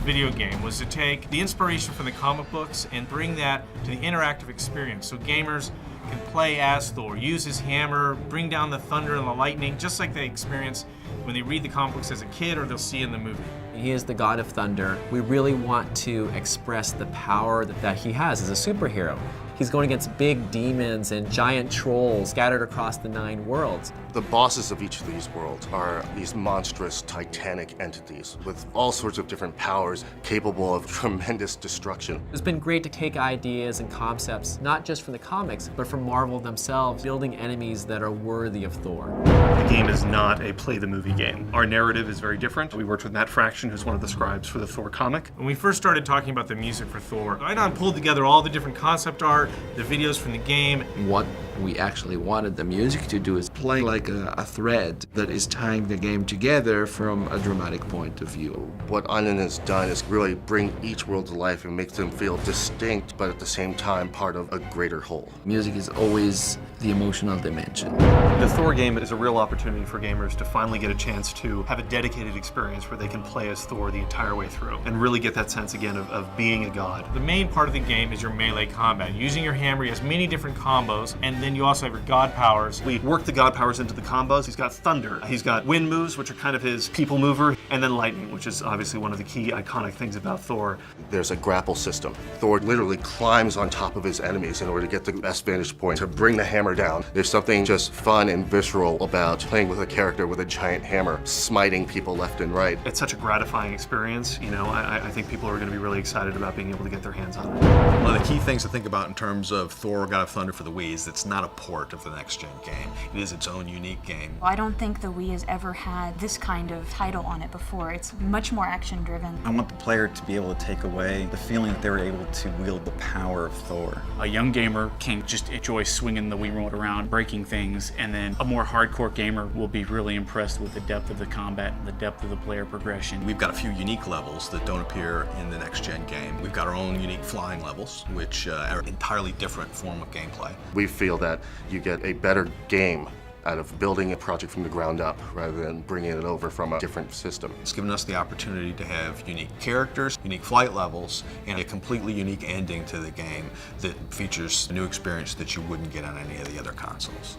video game was to take the inspiration from the comic books and bring that to the interactive experience. So gamers can play as Thor, use his hammer, bring down the thunder and the lightning, just like they experience when they read the comic books as a kid or they'll see in the movie. He is the god of thunder. We really want to express the power that he has as a superhero. He's going against big demons and giant trolls scattered across the 9 worlds. The bosses of each of these worlds are these monstrous, titanic entities with all sorts of different powers capable of tremendous destruction. It's been great to take ideas and concepts, not just from the comics, but from Marvel themselves, building enemies that are worthy of Thor. The game is not a play-the-movie game. Our narrative is very different. We worked with Matt Fraction, who's one of the scribes for the Thor comic. When we first started talking about the music for Thor, I pulled together all the different concept art, the videos from the game. What we actually wanted the music to do is play like a thread that is tying the game together from a dramatic point of view. What Anand has done is really bring each world to life and make them feel distinct, but at the same time part of a greater whole. Music is always the emotional dimension. The Thor game is a real opportunity for gamers to finally get a chance to have a dedicated experience where they can play as Thor the entire way through and really get that sense again of being a god. The main part of the game is your melee combat. Using your hammer, he has many different combos, and then you also have your god powers. We work the god powers into the combos. He's got thunder, he's got wind moves, which are kind of his people mover, and then lightning, which is obviously one of the key iconic things about Thor. There's a grapple system. Thor literally climbs on top of his enemies in order to get the best vantage point to bring the hammer down. There's something just fun and visceral about playing with a character with a giant hammer, smiting people left and right. It's such a gratifying experience. You know, I think people are going to be really excited about being able to get their hands on it. One of the key things to think about in terms of Thor God of Thunder for the Wii is it's not a port of the next-gen game. It is its own unique game. I don't think the Wii has ever had this kind of title on it before. It's much more action-driven. I want the player to be able to take away the feeling that they were able to wield the power of Thor. A young gamer can just enjoy swinging the Wii remote around, breaking things, and then a more hardcore gamer will be really impressed with the depth of the combat and the depth of the player progression. We've got a few unique levels that don't appear in the next-gen game. We've got our own unique flying levels, which are an entirely different form of gameplay. We feel that you get a better game out of building a project from the ground up rather than bringing it over from a different system. It's given us the opportunity to have unique characters, unique flight levels, and a completely unique ending to the game that features a new experience that you wouldn't get on any of the other consoles.